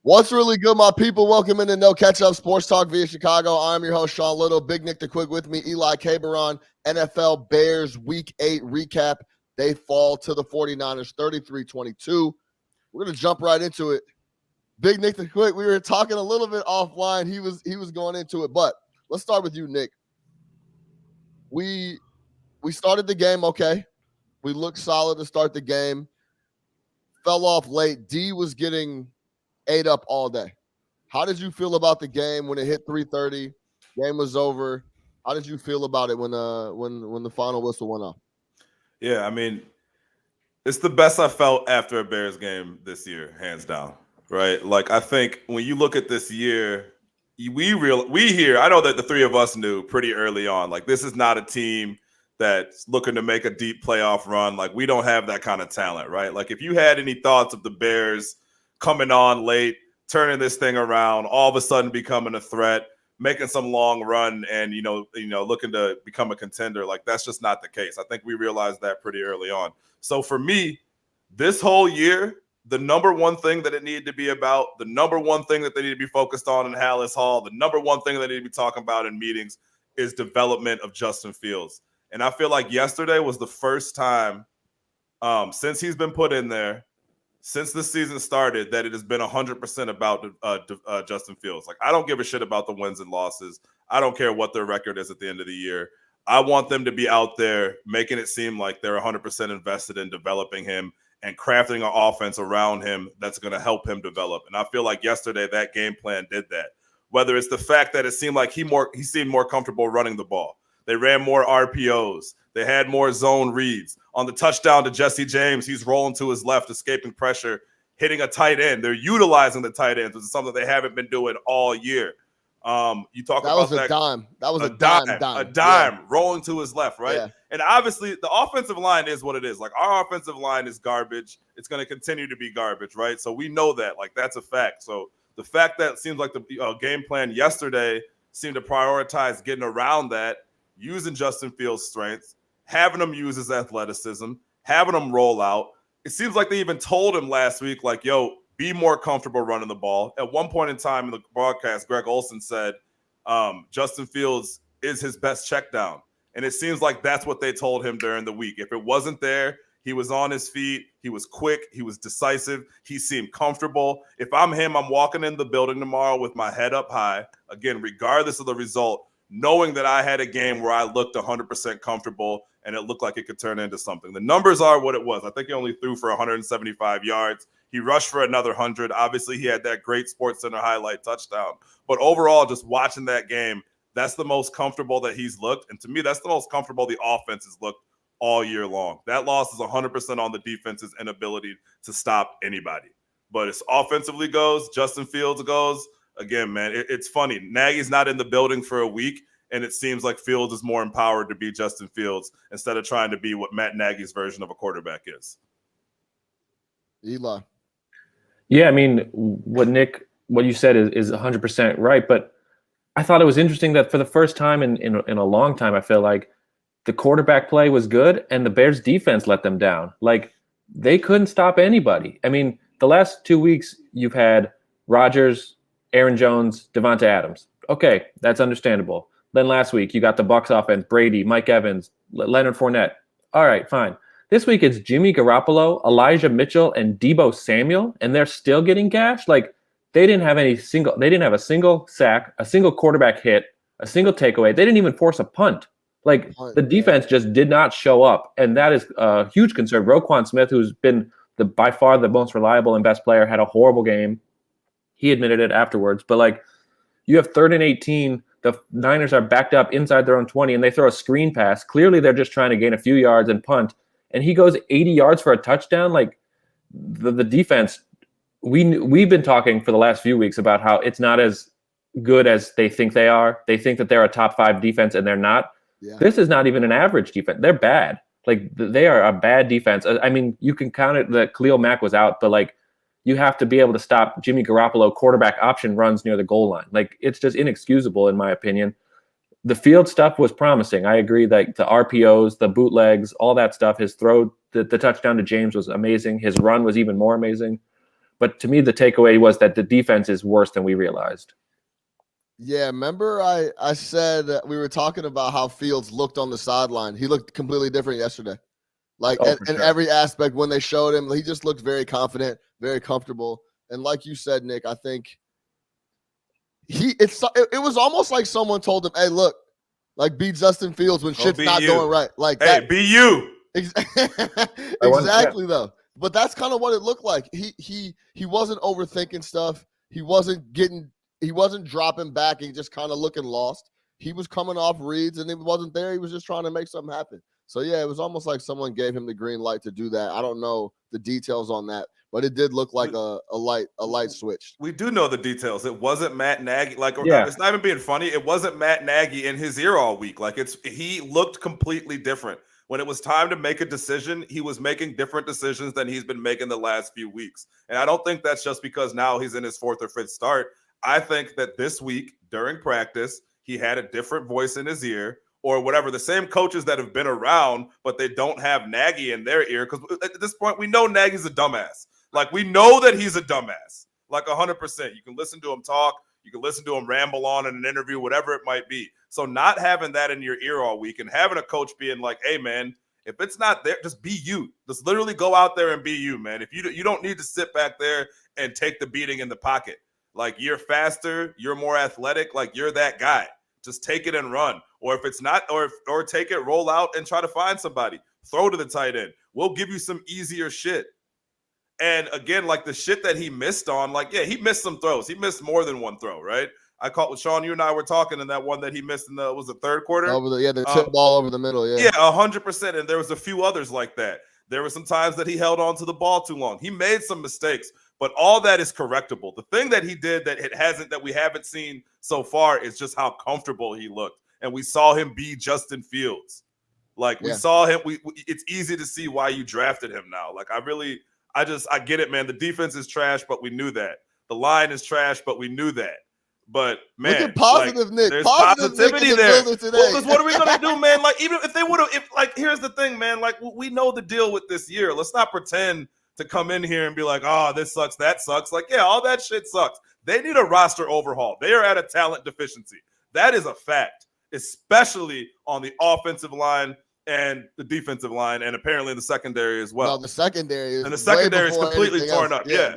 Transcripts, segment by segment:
What's really good, my people? Welcome into No Catch Up Sports Talk via Chicago. I'm your host, Sean Little. Big Nick the Quick with me, Eli Caberon. NFL Bears Week 8 recap. They fall to the 49ers 33-22. We're going to jump right into it. Big Nick the Quick, we were talking a little bit offline. He was going into it, but let's start with you, Nick. We started the game okay. We looked solid to start the game. Fell off late. D was getting ate up all day. How did you feel about the game when it hit 3:30? Game was over. How did you feel about it when the final whistle went off? Yeah, I mean, it's the best I felt after a Bears game this year, hands down. Right? Like, I think when you look at this year, we here. I know that the three of us knew pretty early on. Like, this is not a team that's looking to make a deep playoff run. Like, we don't have that kind of talent, right? Like, if you had any thoughts of the Bears coming on late, turning this thing around, all of a sudden becoming a threat, making some long run, and looking to become a contender, like, that's just not the case. I think we realized that pretty early on. So for me, this whole year, the number one thing that it needed to be about, the number one thing that they need to be focused on in Hallis Hall, the number one thing that they need to be talking about in meetings is development of Justin Fields. And I feel like yesterday was the first time since he's been put in there, since the season started, that it has been 100% about Justin Fields. Like, I don't give a shit about the wins and losses. I don't care what their record is at the end of the year. I want them to be out there making it seem like they're 100% invested in developing him and crafting an offense around him that's going to help him develop. And I feel like yesterday that game plan did that. Whether it's the fact that it seemed like he seemed more comfortable running the ball. They ran more RPOs. They had more zone reads. On the touchdown to Jesse James, he's rolling to his left, escaping pressure, hitting a tight end. They're utilizing the tight ends, which is something they haven't been doing all year. You talk that about was a that. Dime. That was a dime yeah. Rolling to his left, right? Yeah. And obviously, the offensive line is what it is. Like, our offensive line is garbage. It's going to continue to be garbage, right? So we know that. Like, that's a fact. So the fact that it seems like the game plan yesterday seemed to prioritize getting around that, using Justin Fields' strengths, having him use his athleticism, having him roll out. It seems like they even told him last week, like, yo, be more comfortable running the ball. At one point in time in the broadcast, Greg Olsen said Justin Fields is his best check down. And it seems like that's what they told him during the week. If it wasn't there, he was on his feet. He was quick. He was decisive. He seemed comfortable. If I'm him, I'm walking in the building tomorrow with my head up high, again, regardless of the result, knowing that I had a game where I looked 100% comfortable and it looked like it could turn into something. The numbers are what it was. I think he only threw for 175 yards. He rushed for another 100. Obviously, he had that great SportsCenter highlight touchdown. But overall, just watching that game, that's the most comfortable that he's looked. And to me, that's the most comfortable the offense has looked all year long. That loss is 100% on the defense's inability to stop anybody. But as offensively goes, Justin Fields goes, again, man, it's funny. Nagy's not in the building for a week, and it seems like Fields is more empowered to be Justin Fields instead of trying to be what Matt Nagy's version of a quarterback is. Eli. Yeah, I mean, what you said is 100% right. But I thought it was interesting that for the first time in a long time, I feel like the quarterback play was good and the Bears defense let them down. Like, they couldn't stop anybody. I mean, the last 2 weeks you've had Rodgers, Aaron Jones, Devonta Adams. Okay, that's understandable. Then last week you got the Bucs offense, Brady, Mike Evans, Leonard Fournette. All right, fine. This week it's Jimmy Garoppolo, Elijah Mitchell, and Deebo Samuel, and they're still getting gashed. Like, they didn't have a single sack, a single quarterback hit, a single takeaway. They didn't even force a punt. Like, the defense just did not show up, and that is a huge concern. Roquan Smith, who's been by far the most reliable and best player, had a horrible game. He admitted it afterwards. But, like, you have 3rd and 18. The Niners are backed up inside their own 20, and they throw a screen pass. Clearly, they're just trying to gain a few yards and punt. And he goes 80 yards for a touchdown. Like, the defense, we've been talking for the last few weeks about how it's not as good as they think they are. They think that they're a top 5 defense, and they're not. Yeah. This is not even an average defense. They're bad. Like, they are a bad defense. I mean, you can count it that Khalil Mack was out, but, like, you have to be able to stop Jimmy Garoppolo quarterback option runs near the goal line. Like, it's just inexcusable, in my opinion. The field stuff was promising. I agree that the RPOs, the bootlegs, all that stuff, his throw, the touchdown to James was amazing. His run was even more amazing. But to me, the takeaway was that the defense is worse than we realized. Yeah, remember I said we were talking about how Fields looked on the sideline. He looked completely different yesterday. Like in every aspect, when they showed him, he just looked very confident, very comfortable. And like you said, Nick, I think it was almost like someone told him, "Hey, look, like be Justin Fields when shit's not going right." Like hey, be you. Exactly though. But that's kind of what it looked like. He wasn't overthinking stuff. He wasn't dropping back and just kind of looking lost. He was coming off reads and it wasn't there. He was just trying to make something happen. So yeah, it was almost like someone gave him the green light to do that. I don't know the details on that, but it did look like a light switch. We do know the details. It wasn't Matt Nagy. It's not even being funny. It wasn't Matt Nagy in his ear all week. He looked completely different. When it was time to make a decision, he was making different decisions than he's been making the last few weeks. And I don't think that's just because now he's in his fourth or fifth start. I think that this week during practice, he had a different voice in his ear or whatever. The same coaches that have been around, but they don't have Nagy in their ear. Because at this point, we know Nagy's a dumbass. Like, we know that he's a dumbass. Like 100%. You can listen to him talk. You can listen to him ramble on in an interview, whatever it might be. So not having that in your ear all week and having a coach being like, hey, man, if it's not there, just be you. Just literally go out there and be you, man. If you don't need to sit back there and take the beating in the pocket. Like, you're faster, you're more athletic, like you're that guy. Just take it and run. Or if it's not, or take it, roll out and try to find somebody. Throw to the tight end. We'll give you some easier shit. And again, like the shit that he missed on, like, yeah, he missed some throws. He missed more than one throw, right? I caught with Sean, you and I were talking in that one that he missed in the third quarter. The tip ball over the middle, yeah. Yeah, 100%. And there was a few others like that. There were some times that he held on to the ball too long. He made some mistakes, but all that is correctable. The thing that he did that we haven't seen so far is just how comfortable he looked. And we saw him be Justin Fields. Like, we saw him. It's easy to see why you drafted him now. Like, I get it, man. The defense is trash, but we knew that. The line is trash, but we knew that. But man, look at positive Nick. There's positivity Nick there. Well, because what are we gonna do, man? Like, even if they would have, here's the thing, man. Like, we know the deal with this year. Let's not pretend to come in here and be like, oh, this sucks, that sucks. Like, yeah, all that shit sucks. They need a roster overhaul. They are at a talent deficiency. That is a fact, especially on the offensive line and the defensive line, and apparently the secondary as well. No, the secondary is completely torn up. Yeah.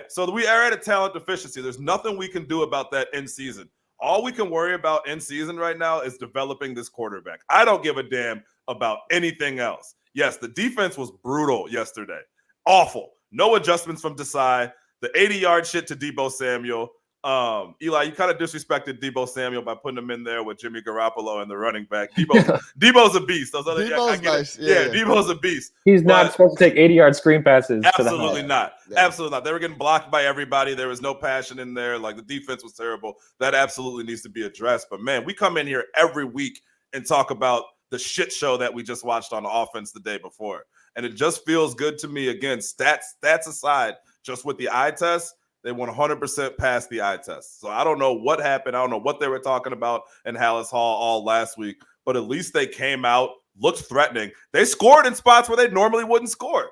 So we are at a talent deficiency. There's nothing we can do about that in season. All we can worry about in season right now is developing this quarterback. I don't give a damn about anything else. Yes, the defense was brutal yesterday. Awful. No adjustments from Desai. The 80-yard shit to Deebo Samuel. Eli, you kind of disrespected Deebo Samuel by putting him in there with Jimmy Garoppolo and the running back. Debo's a beast. Debo's nice. Yeah, Debo's a beast. He's not supposed to take 80-yard screen passes. Absolutely not. Yeah. Absolutely not. They were getting blocked by everybody. There was no passion in there. Like, the defense was terrible. That absolutely needs to be addressed. But man, we come in here every week and talk about the shit show that we just watched on offense the day before. And it just feels good to me. Again, stats aside, just with the eye test, they 100% passed the eye test. So I don't know what happened. I don't know what they were talking about in Hallis Hall all last week, but at least they came out, looked threatening. They scored in spots where they normally wouldn't score,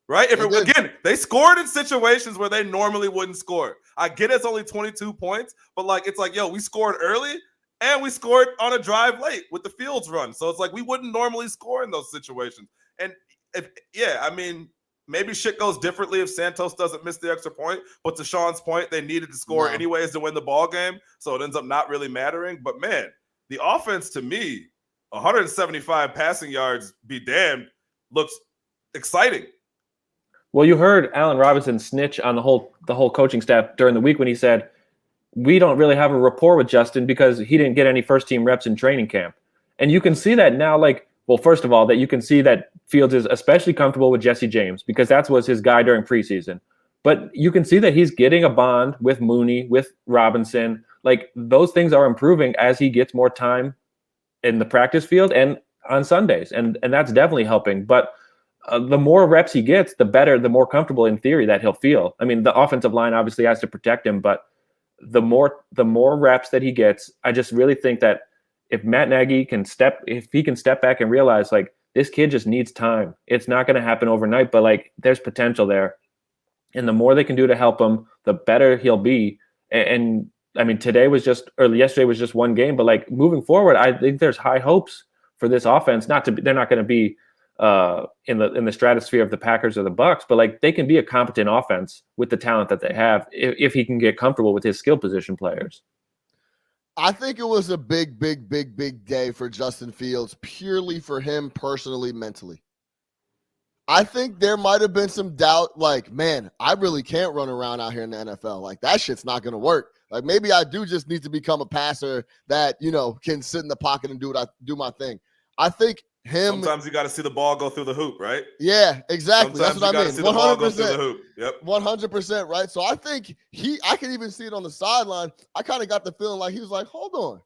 right? They scored in situations where they normally wouldn't score. I get it's only 22 points, but like, it's like, yo, we scored early and we scored on a drive late with the Fields run. So it's like, we wouldn't normally score in those situations. And maybe shit goes differently if Santos doesn't miss the extra point. But to Sean's point, they needed to score anyways to win the ball game. So it ends up not really mattering. But man, the offense, to me, 175 passing yards, be damned, looks exciting. Well, you heard Allen Robinson snitch on the whole coaching staff during the week when he said, we don't really have a rapport with Justin because he didn't get any first team reps in training camp. And you can see that now, like, well, first of all, that you can see that Fields is especially comfortable with Jesse James because that was his guy during preseason. But you can see that he's getting a bond with Mooney, with Robinson. Like, those things are improving as he gets more time in the practice field and on Sundays. And that's definitely helping. But the more reps he gets, the better, the more comfortable in theory that he'll feel. I mean, the offensive line obviously has to protect him, but the more reps that he gets, I just really think that if Matt Nagy can step back and realize, like, this kid just needs time. It's not going to happen overnight, but like, there's potential there. And the more they can do to help him, the better he'll be. And I mean, yesterday was just one game, but like moving forward, I think there's high hopes for this offense. They're not going to be in the stratosphere of the Packers or the Bucs, but like they can be a competent offense with the talent that they have if he can get comfortable with his skill position players. I think it was a big day for Justin Fields, purely for him personally, mentally. I think there might have been some doubt, like, man, I really can't run around out here in the NFL. Like, that shit's not going to work. Like, maybe I do just need to become a passer that, can sit in the pocket and do my thing. I think sometimes you got to see the ball go through the hoop, right? Yeah, exactly. Sometimes that's what I mean. 100%. Yep. 100%, right? So I think I can even see it on the sideline. I kind of got the feeling like he was like, hold on.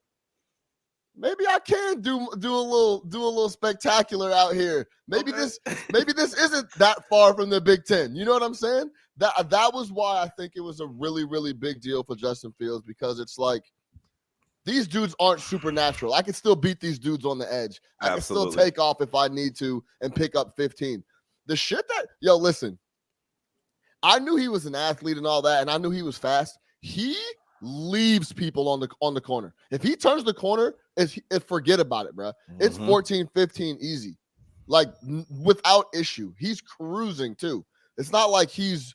Maybe I can do a little spectacular out here. Maybe this isn't that far from the Big Ten. You know what I'm saying? That was why I think it was a really, really big deal for Justin Fields, because it's like these dudes aren't supernatural. I can still beat these dudes on the edge. I can still take off if I need to and pick up 15. The shit listen, I knew he was an athlete and all that, and I knew he was fast. He leaves people on the corner. If he turns the corner, forget about it, bro. It's 14-15 easy, like without issue. He's cruising too. It's not like it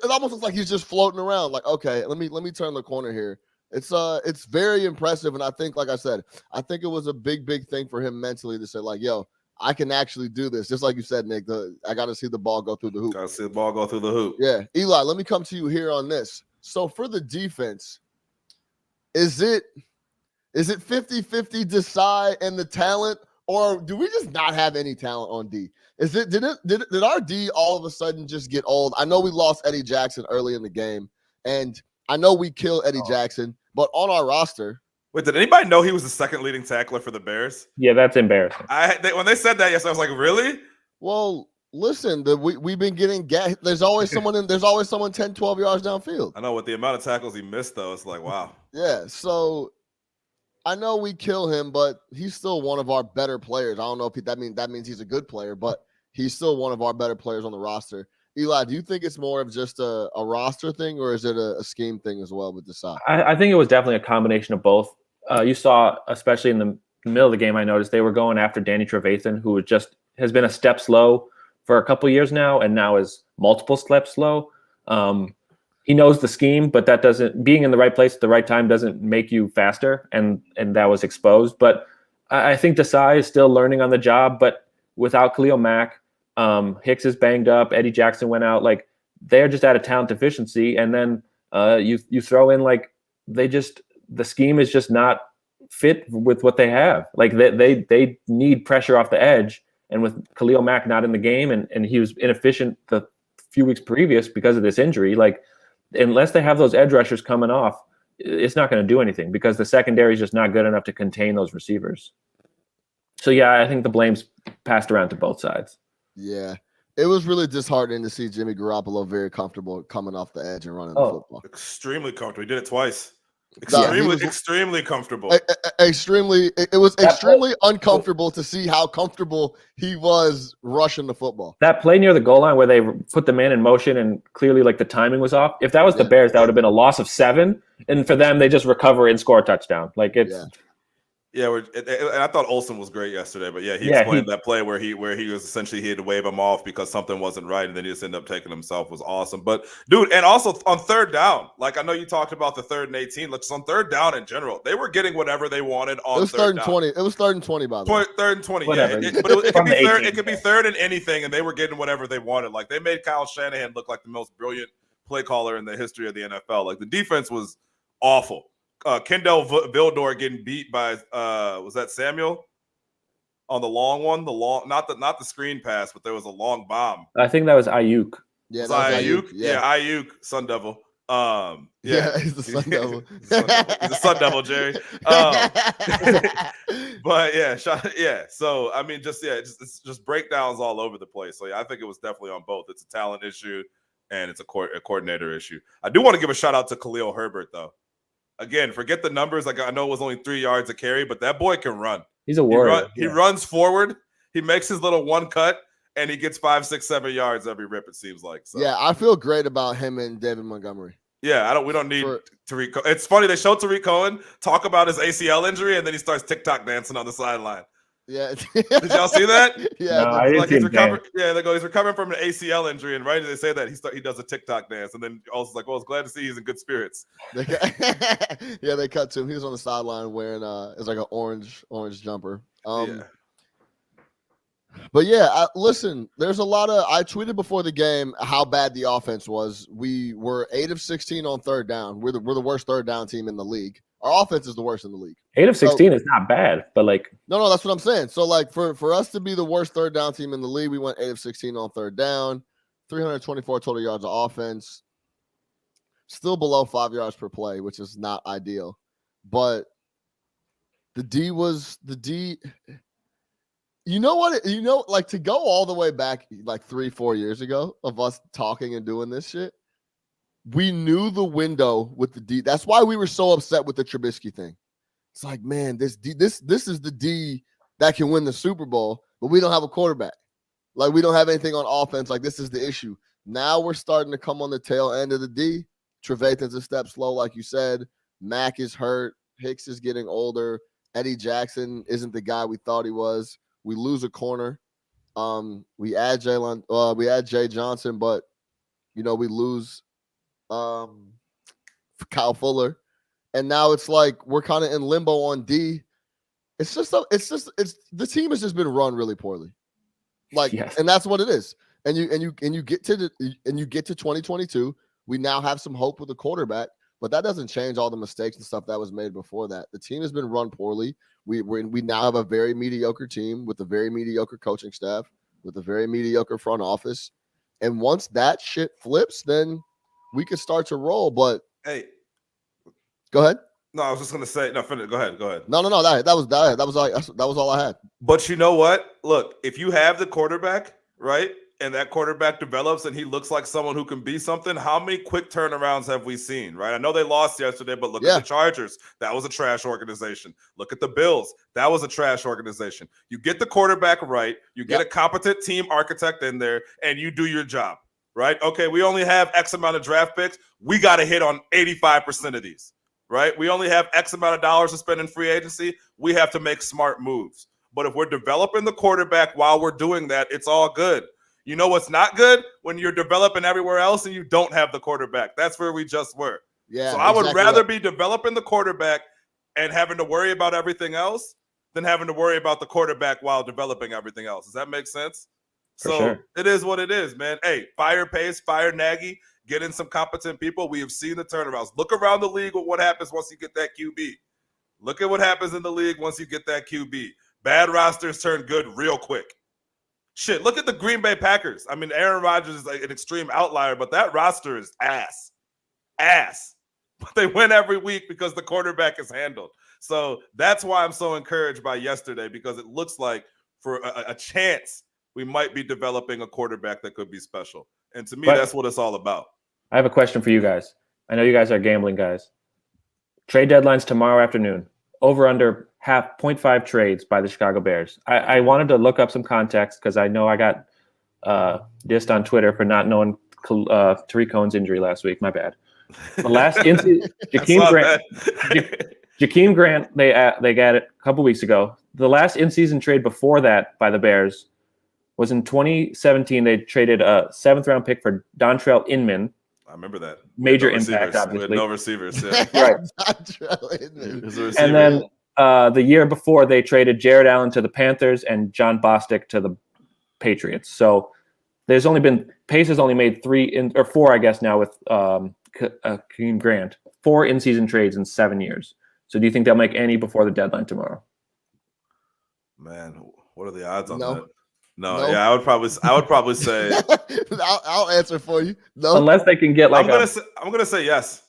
almost looks like he's just floating around. Like, okay, let me turn the corner here. It's very impressive, and I think, like I said, I think it was a big thing for him mentally to say, like, yo, I can actually do this. Just like you said, Nick, I got to see the ball go through the hoop. Got to see the ball go through the hoop. Yeah, Eli, let me come to you here on this. So for the defense, is it 50-50 Desai and the talent, or do we just not have any talent on D? Did our D all of a sudden just get old? I know we lost Eddie Jackson early in the game, and I know we killed Eddie Jackson, but on our roster. Wait, did anybody know he was the second leading tackler for the Bears? Yeah, that's embarrassing. When they said that yesterday, I was like, really? Well, listen, we've been getting there's always someone 10, 12 yards downfield. I know, with the amount of tackles he missed, though, it's like, wow. Yeah, so I know we kill him, but he's still one of our better players. I don't know if that means he's a good player, but he's still one of our better players on the roster. Eli, do you think it's more of just a roster thing, or is it a scheme thing as well with Desai? I think it was definitely a combination of both. You saw, especially in the middle of the game, I noticed they were going after Danny Trevathan, who has been a step slow for a couple years now, and now is multiple steps slow. He knows the scheme, but that doesn't, being in the right place at the right time doesn't make you faster, and that was exposed. But I think Desai is still learning on the job, but without Khalil Mack, Hicks is banged up, Eddie Jackson went out, like they're just at a talent deficiency, and then you throw in like the scheme is just not fit with what they have. Like they need pressure off the edge, and with Khalil Mack not in the game, and he was inefficient the few weeks previous because of this injury, like unless they have those edge rushers coming off, it's not going to do anything because the secondary is just not good enough to contain those receivers. So yeah, I think the blame's passed around to both sides. Yeah. It was really disheartening to see Jimmy Garoppolo very comfortable coming off the edge and running the football. Extremely comfortable. He did it twice. Extremely comfortable. It was extremely uncomfortable to see how comfortable he was rushing the football. That play near the goal line where they put the man in motion and clearly like the timing was off. If that was the Bears, that would have been a loss of 7. And for them, they just recover and score a touchdown. Like it's. Yeah, and I thought Olsen was great yesterday, but he explained that play where he was essentially, he had to wave him off because something wasn't right, and then he just ended up taking himself, was awesome. But dude, and also on third down, like I know you talked about the 3rd and 18, like just on third down in general, they were getting whatever they wanted on third down. 20. It was 3rd and 20 by the way. 3rd and 20, whatever. But it could be third. It could be 3rd and anything, and they were getting whatever they wanted. Like they made Kyle Shanahan look like the most brilliant play caller in the history of the NFL. Like the defense was awful. Kendall Vildor getting beat by was that Samuel on the long one? Not the screen pass, but there was a long bomb. I think that was Ayuk. Yeah, that was Ayuk. Yeah, Ayuk, Sun Devil. He's the Sun Devil. He's a Sun Devil, Jerry. But So I mean, it's just breakdowns all over the place. So I think it was definitely on both. It's a talent issue and it's a coordinator issue. I do want to give a shout out to Khalil Herbert though. Again, forget the numbers. Like I know it was only 3 yards a carry, but that boy can run. He's a warrior. He runs forward. He makes his little one cut, and he gets 5, 6, 7 yards every rip. It seems like. So. Yeah, I feel great about him and David Montgomery. Yeah, we don't need Tariq. It's funny they showed Tariq Cohen talk about his ACL injury, and then he starts TikTok dancing on the sideline. Yeah. Did y'all see that? Yeah, no, I didn't see he's him recovering. Yeah, they go. He's recovering from an ACL injury, and right as they say that, he does a TikTok dance, and then also like, well, it's glad to see he's in good spirits. They cut to him. He was on the sideline wearing it's like an orange jumper. Yeah. But yeah, listen, there's a lot of. I tweeted before the game how bad the offense was. We were 8 of 16 on third down. We're the worst third down team in the league. Our offense is the worst in the league. 8 of 16 is not bad, but like no, that's what I'm saying. So like for us to be the worst third down team in the league, we went 8 of 16 on third down, 324 total yards of offense, still below 5 yards per play, which is not ideal. But the D. You know what? Like to go all the way back like 3-4 years ago of us talking and doing this shit, we knew the window with the D. That's why we were so upset with the Trubisky thing. It's like, man, this is the D that can win the Super Bowl, but we don't have a quarterback. Like we don't have anything on offense. Like this is the issue. Now we're starting to come on the tail end of the D. Trevathan's a step slow, like you said. Mack is hurt. Hicks is getting older. Eddie Jackson isn't the guy we thought he was. We lose a corner. We add Jay Johnson, but we lose Kyle Fuller. And now it's like we're kind of in limbo on D. It's the team has just been run really poorly. Like, yes. And that's what it is. And you get to 2022. We now have some hope with the quarterback, but that doesn't change all the mistakes and stuff that was made before that. The team has been run poorly. We now have a very mediocre team with a very mediocre coaching staff, with a very mediocre front office. And once that shit flips, then we could start to roll. But hey, go ahead. No, I was just gonna say no. Finish. Go ahead. No. That was all I had. But you know what? Look, if you have the quarterback, right, and that quarterback develops and he looks like someone who can be something, how many quick turnarounds have we seen, right? I know they lost yesterday, but look at the Chargers. That was a trash organization. Look at the Bills. That was a trash organization. You get the quarterback right, you get a competent team architect in there, and you do your job, right? Okay, we only have X amount of draft picks. We got to hit on 85% of these, right? We only have X amount of dollars to spend in free agency. We have to make smart moves. But if we're developing the quarterback while we're doing that, it's all good. You know what's not good? When you're developing everywhere else and you don't have the quarterback. That's where we just were. Yeah. So I would rather be developing the quarterback and having to worry about everything else than having to worry about the quarterback while developing everything else. Does that make sense? It is what it is, man. Hey, fire Pace, fire Nagy, get in some competent people. We have seen the turnarounds. Look around the league with what happens once you get that QB. Look at what happens in the league once you get that QB. Bad rosters turn good real quick. Shit, look at the Green Bay Packers. I mean, Aaron Rodgers is like an extreme outlier, but that roster is ass. But they win every week because the quarterback is handled. So that's why I'm so encouraged by yesterday, because it looks like for a chance we might be developing a quarterback that could be special. And to me, that's what it's all about. I have a question for you guys. I know you guys are gambling guys. Trade deadline's tomorrow afternoon. Over under 0.5 trades by the Chicago Bears. I wanted to look up some context because I know I got dissed on Twitter for not knowing Tariq Cohen's injury last week. My bad. The last Jakeem Grant they got it a couple weeks ago. The last in-season trade before that by the Bears was in 2017. They traded a 7th-round pick for Dontrell Inman. I remember that. Major impact, obviously. With no receivers. Yeah. Right. And then the year before, they traded Jared Allen to the Panthers and John Bostic to the Patriots. So there's only been Pace has only made 4, I guess, now with Jakeem Grant, 4 in-season trades in 7 years. So do you think they'll make any before the deadline tomorrow? Man, what are the odds on that? No, yeah, I would probably say. I'll answer for you. No, unless they can get like. I'm gonna say yes.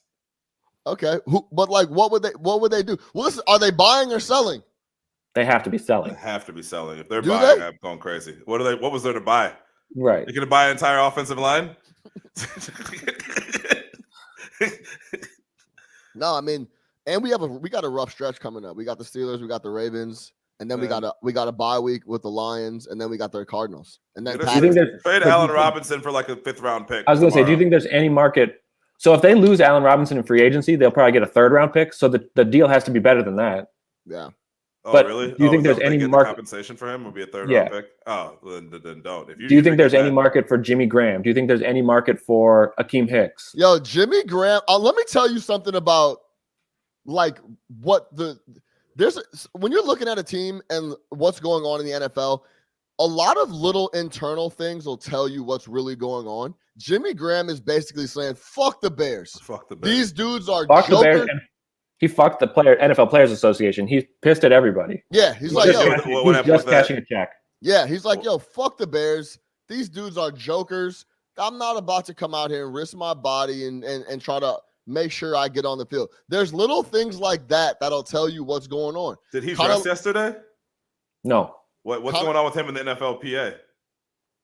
Okay, but like, what would they do? Well, listen, are they buying or selling? They have to be selling. They have to be selling. If they're buying, I'm going crazy. What was there to buy? Right. You're gonna buy an entire offensive line? No, I mean, and we got a rough stretch coming up. We got the Steelers, we got the Ravens, And then we got a bye week with the Lions, and then we got the Cardinals. And then trade Allen Robinson for like a 5th-round pick. I was going to say, do you think there's any market? So if they lose Allen Robinson in free agency, they'll probably get a 3rd-round pick. So the deal has to be better than that. Yeah. Oh, but really? Do you think there's any market compensation for him? Would be a 3rd-round pick. Oh, then don't. Do you think there's any market for Jimmy Graham? Do you think there's any market for Akeem Hicks? Yo, Jimmy Graham. Let me tell you something about like when you're looking at a team and what's going on in the NFL, a lot of little internal things will tell you what's really going on. Jimmy Graham is basically saying, fuck the Bears. Fuck the Bears. These dudes are fuck jokers. The Bears. And he fucked the NFL Players Association. He's pissed at everybody. Yeah, he's like, he's just cashing a check. Yeah, he's like, yo, fuck the Bears. These dudes are jokers. I'm not about to come out here and risk my body and try to make sure I get on the field. There's little things like that that'll tell you what's going on. Did he dress yesterday? No. What's going on with him in the NFLPA?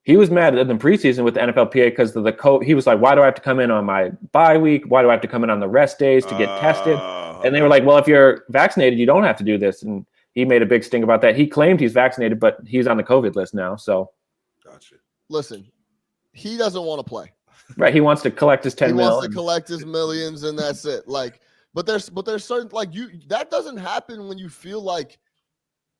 He was mad in the preseason with the NFLPA because of the coach. He was like, why do I have to come in on my bye week? Why do I have to come in on the rest days to get tested? And they were like, well, if you're vaccinated, you don't have to do this. And he made a big stink about that. He claimed he's vaccinated, but he's on the COVID list now. So, gotcha. Listen, he doesn't want to play. Right. He wants to collect his 10 million. He wants to collect his millions, and that's it. Like, but there's certain that doesn't happen when you feel like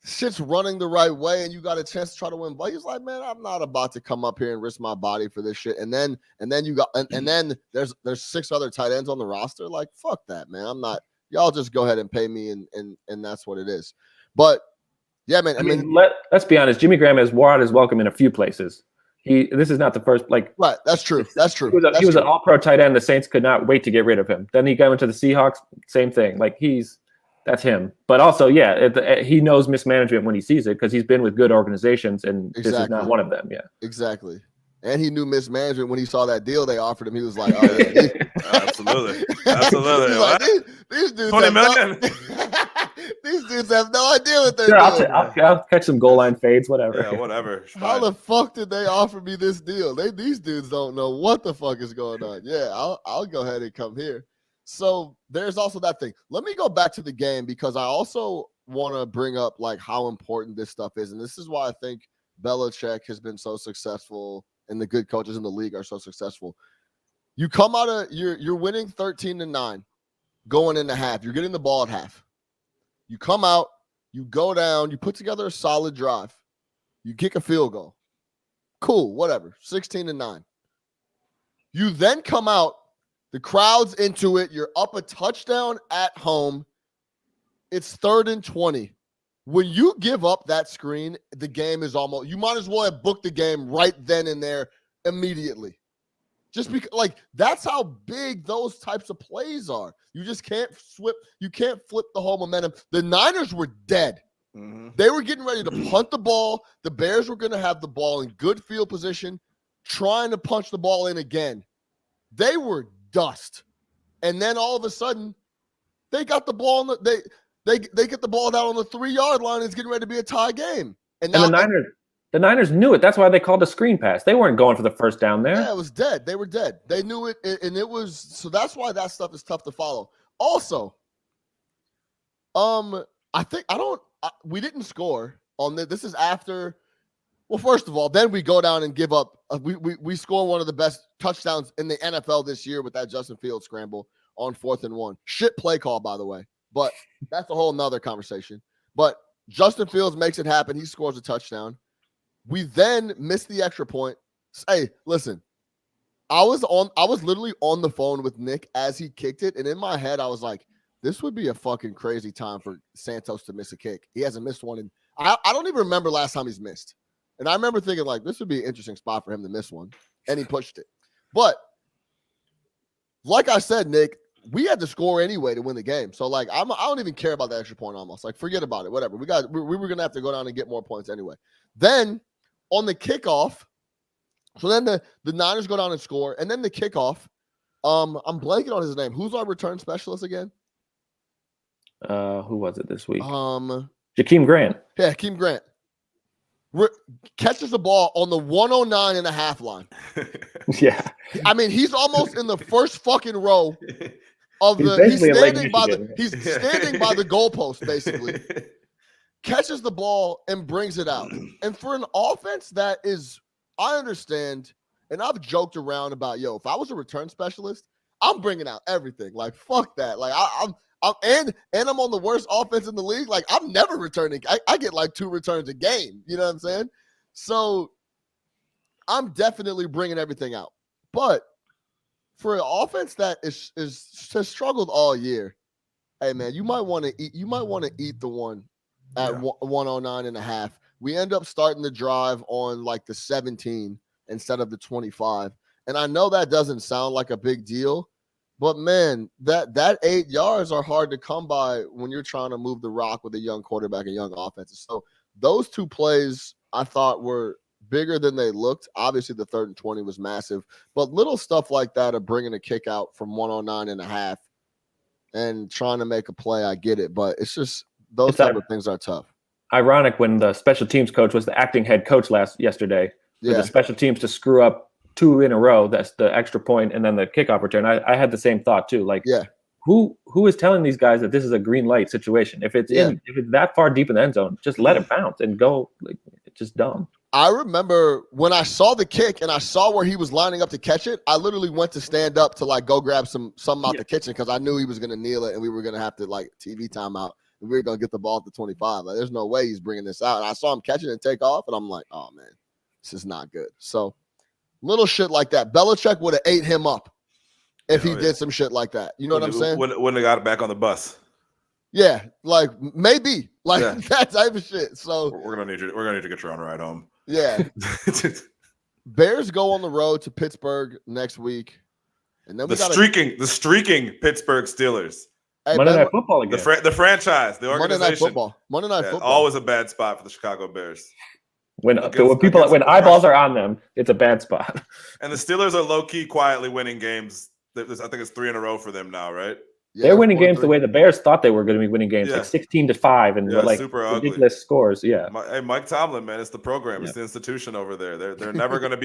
shit's running the right way and you got a chance to try to win. But he's like, man, I'm not about to come up here and risk my body for this shit. And then you got and then there's 6 other tight ends on the roster. Like, fuck that, man. I'm not. Y'all just go ahead and pay me, and that's what it is. But yeah, man. I mean, let's be honest. Jimmy Graham has wore out his welcome in a few places. This is not the first. Right. That's true. That's true. He was an all-pro tight end. The Saints could not wait to get rid of him. Then he got into the Seahawks. Same thing. Like that's him. But also, yeah, he knows mismanagement when he sees it because he's been with good organizations, and This is not one of them. Yeah. Exactly. And he knew mismanagement when he saw that deal they offered him. He was like, "Oh, yeah, absolutely." Like, these dudes have these dudes have no idea what they're doing. I'll catch some goal line fades, whatever. Yeah, whatever. How the fuck did they offer me this deal? These dudes don't know what the fuck is going on. Yeah, I'll go ahead and come here. So there's also that thing. Let me go back to the game because I also want to bring up like how important this stuff is, and this is why I think Belichick has been so successful. And the good coaches in the league are so successful. You come out of you're winning 13-9 going into half. You're getting the ball at half. You come out, you go down, you put together a solid drive. You kick a field goal. Cool, whatever. 16-9. You then come out, the crowd's into it. You're up a touchdown at home. It's 3rd and 20. When you give up that screen, the game is almost – you might as well have booked the game right then and there immediately. Just because – like, that's how big those types of plays are. You just can't flip – you can't flip the whole momentum. The Niners were dead. Mm-hmm. They were getting ready to punt the ball. The Bears were going to have the ball in good field position, trying to punch the ball in again. They were dust. And then all of a sudden, they got the ball – They get the ball down on the 3-yard line. It's getting ready to be a tie game. And now the Niners knew it. That's why they called a screen pass. They weren't going for the first down there. Yeah, it was dead. They were dead. They knew it, and it was so. That's why that stuff is tough to follow. Also, we didn't score on this. This is after. Well, first of all, then we go down and give up. We score one of the best touchdowns in the NFL this year with that Justin Fields scramble on 4th and 1. Shit play call, by the way. But that's a whole nother conversation. But Justin Fields makes it happen. He scores a touchdown. We then miss the extra point. Hey, listen, I was literally on the phone with Nick as he kicked it. And in my head, I was like, this would be a fucking crazy time for Santos to miss a kick. He hasn't missed one. And I don't even remember last time he's missed. And I remember thinking, like, this would be an interesting spot for him to miss one. And he pushed it. But like I said, Nick, we had to score anyway to win the game. So, like, I don't even care about that extra point almost. Like, forget about it. Whatever. We were going to have to go down and get more points anyway. Then, on the kickoff, so then the Niners go down and score. And then the kickoff, I'm blanking on his name. Who's our return specialist again? Who was it this week? Jakeem Grant. Yeah, Jakeem Grant. Catches the ball on the 109.5 line. Yeah. I mean, he's almost in the first fucking row of he's standing by the goalpost, basically. catches the ball and brings it out. And for an offense that is, I understand, and I've joked around about, if I was a return specialist, I'm bringing out everything. Like, fuck that. Like, I'm on the worst offense in the league. Like, I'm never returning. I get like 2 returns a game. You know what I'm saying? So I'm definitely bringing everything out. But for an offense that has struggled all year, hey man, you might want to eat the one at 109.5. We end up starting the drive on like the 17 instead of the 25. And I know that doesn't sound like a big deal, but man, that 8 yards are hard to come by when you're trying to move the rock with a young quarterback and young offenses. So those 2 plays I thought were bigger than they looked. Obviously, the 3rd and 20 was massive, but little stuff like that of bringing a kick out from 109.5 and trying to make a play, I get it, but it's just those type of things are tough. Ironic when the special teams coach was the acting head coach yesterday. For the special teams to screw up 2 in a row, that's the extra point, and then the kickoff return. I had the same thought too. Like, who is telling these guys that this is a green light situation? If it's if it's that far deep in the end zone, just let it bounce and go. Like, it's just dumb. I remember when I saw the kick and I saw where he was lining up to catch it, I literally went to stand up to like go grab something out the kitchen because I knew he was going to kneel it and we were going to have to like TV timeout and we were going to get the ball at the 25. Like, there's no way he's bringing this out. And I saw him catch it and take off and I'm like, oh man, this is not good. So little shit like that. Belichick would have ate him up if he did some shit like that. You know what I'm saying? Wouldn't have got it back on the bus. Yeah, like maybe that type of shit. So we're gonna need to get your own ride home. Yeah. Bears go on the road to Pittsburgh next week, and then the streaking Pittsburgh Steelers. Hey, Monday Night Football again. The franchise, the organization. Monday Night Football. Always a bad spot for the Chicago Bears. When eyeballs are on them, it's a bad spot. And the Steelers are low key quietly winning games. I think it's 3 in a row for them now, right? Yeah, they're winning games the way the Bears thought they were going to be winning games, like 16-5 and like super ridiculous ugly scores. Yeah. Hey, Mike Tomlin, man, it's the program, it's the institution over there. They're never going to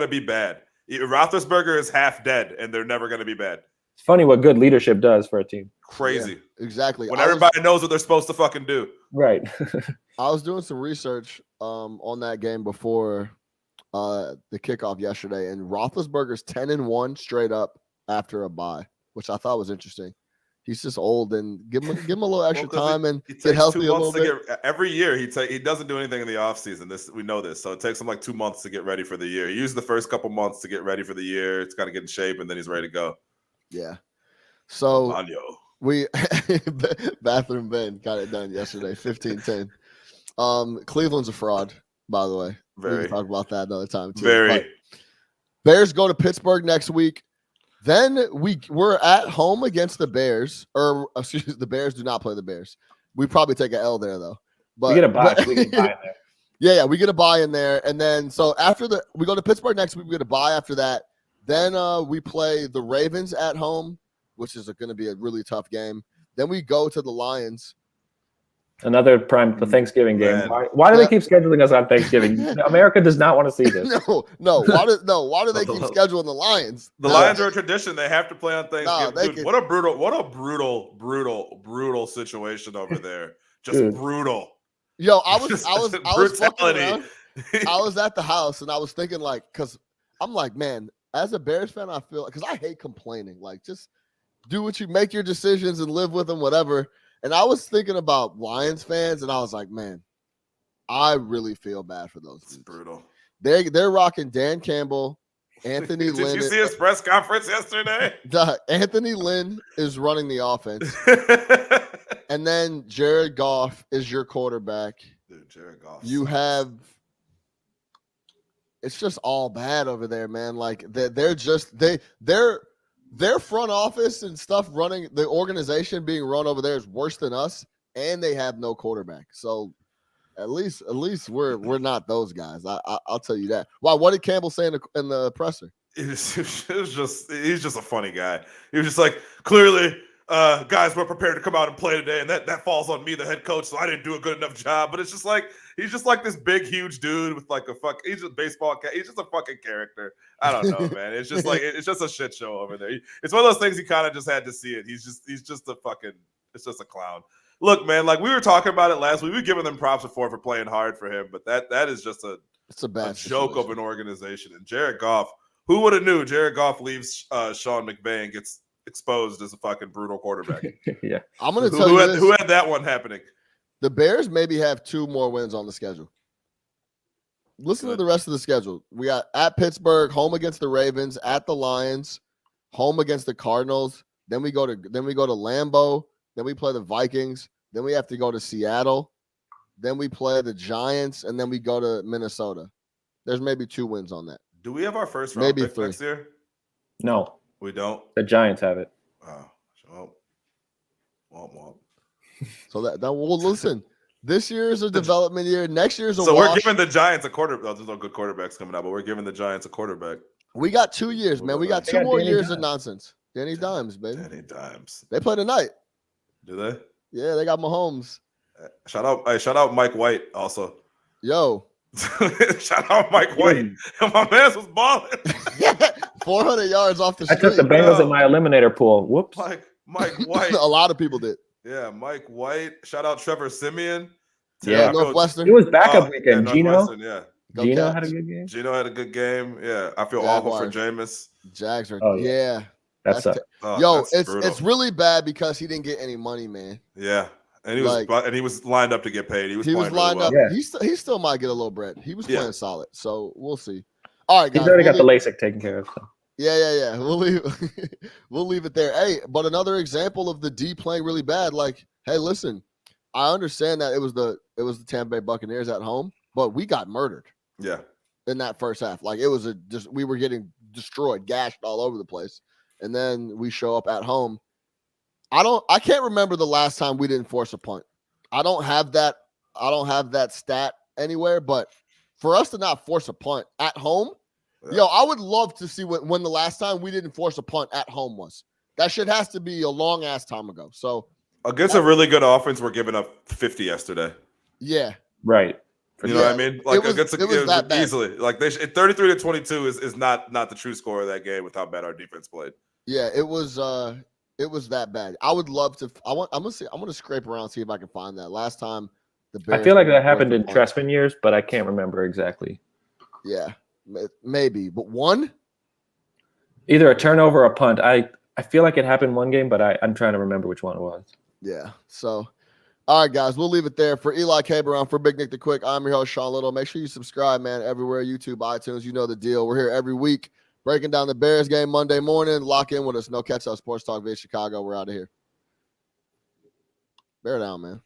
be bad. Roethlisberger is half dead, and they're never going to be bad. It's funny what good leadership does for a team. Crazy, exactly. When everybody knows what they're supposed to fucking do. Right. I was doing some research on that game before the kickoff yesterday, and Roethlisberger's 10-1 straight up after a bye, which I thought was interesting. He's just old, and give him a little extra time and get healthy a little bit. Every year he doesn't do anything in the offseason. We know this, so it takes him like 2 months to get ready for the year. He used the first couple months to get ready for the year. It's got to get in shape, and then he's ready to go. Yeah. So we Bathroom Ben got it done yesterday, 15-10. Cleveland's a fraud, by the way. Very. We can talk about that another time too. Very. But Bears go to Pittsburgh next week. Then we're at home against the Bears, or excuse me, the Bears do not play the Bears. We probably take an L there though. But we get a bye. We get a bye in there. Yeah, we get a bye in there, and then so after we go to Pittsburgh next week. We get a bye after that. Then we play the Ravens at home, which is going to be a really tough game. Then we go to the Lions. Another prime Thanksgiving game. Why do they keep scheduling us on Thanksgiving? America does not want to see this. No. Why do they keep scheduling the Lions? The Lions are a tradition. They have to play on Thanksgiving. Dude, what a brutal situation over there. Just brutal. Yo, I was fucking around. I was at the house and I was thinking because I'm like, man, as a Bears fan, I feel because I hate complaining. Like, just do what you make your decisions and live with them, whatever. And I was thinking about Lions fans, and I was like, man, I really feel bad for those dudes. It's brutal. They're rocking Dan Campbell, Anthony Lynn. Did you see his press conference yesterday? Anthony Lynn is running the offense. And then Jared Goff is your quarterback. Dude, Jared Goff. It's just all bad over there, man. Like their front office and stuff running the organization being run over there is worse than us, and they have no quarterback. So at least we're not those guys. I'll tell you that. Why? What did Campbell say in the presser? He's just a funny guy. He was just like, clearly, guys were prepared to come out and play today, and that falls on me, the head coach. So I didn't do a good enough job. But it's just like he's just like this big, huge dude with like he's just a baseball cat. He's just a fucking character. I don't know, man. It's just like it's just a shit show over there. It's one of those things you kind of just had to see it. He's just a fucking. It's just a clown. look, man, like we were talking about it last week. We were giving them props before for playing hard for him, but that is just it's a bad joke situation. of an organization. And Jared Goff, who would have knew Jared Goff leaves Sean McVay and gets exposed as a fucking brutal quarterback? Yeah. I'm going to tell you this. Who had that one happening? The Bears maybe have 2 more wins on the schedule. Listen to the rest of the schedule. We got at Pittsburgh, home against the Ravens, at the Lions, home against the Cardinals. Then we go to Lambeau. Then we play the Vikings. Then we have to go to Seattle. Then we play the Giants, and then we go to Minnesota. There's maybe 2 wins on that. Do we have our first round pick next year? No, we don't. The Giants have it. Oh, well. So that well, listen. This year is a development year. Next year is a so wash. We're giving the Giants a quarterback. Oh, there's no good quarterbacks coming out, but we're giving the Giants a quarterback. We got 2 years, man. We got 2 more years of nonsense. Danny Dimes, baby. Danny Dimes. They play tonight. Do they? Yeah, they got Mahomes. Shout out Mike White also. Yo. Shout out Mike White. My man was balling. 400 yards off the street. I took the Bengals in my eliminator pool. Whoops. Mike White. A lot of people did. Yeah, Mike White. Shout out Trevor Simeon. Yeah, Northwestern. It was backup weekend. Gino. Yeah. Go Gino Cats. had a good game. Gino had a good game. Yeah, I feel awful for Jameis. Jags are. Oh, yeah. That's it's really bad because he didn't get any money, man. Yeah, and he was lined up to get paid. He was lined up. Yeah. He still might get a little bread. He was playing solid, so we'll see. All right, guys. He's already got the LASIK taken care of. So. Yeah. We'll leave it there. Hey, but another example of the D playing really bad. Like, hey, listen, I understand that it was the Tampa Bay Buccaneers at home, but we got murdered. Yeah. In that first half, like it was we were getting destroyed, gashed all over the place, and then we show up at home. I can't remember the last time we didn't force a punt. I don't have that stat anywhere, but for us to not force a punt at home, I would love to see when the last time we didn't force a punt at home was. That shit has to be a long ass time ago. So against a really good offense, we're giving up 50 yesterday. Yeah. Right. You know what I mean? Like it was that bad. Easily. Like 33-22 is not the true score of that game with how bad our defense played. Yeah, it was that bad. I would love to. I'm gonna scrape around see if I can find that. Last time the Bears. I feel like that happened in Trestman years, but I can't remember exactly. Yeah, maybe, but one. Either a turnover or a punt. I feel like it happened one game, but I'm trying to remember which one it was. Yeah. So, all right, guys, we'll leave it there. For Eli Caberon, for Big Nick the Quick, I'm your host, Sean Little. Make sure you subscribe, man, everywhere, YouTube, iTunes. You know the deal. We're here every week breaking down the Bears game Monday morning. Lock in with us. No Catch Up Sports Talk via Chicago. We're out of here. Bear down, man.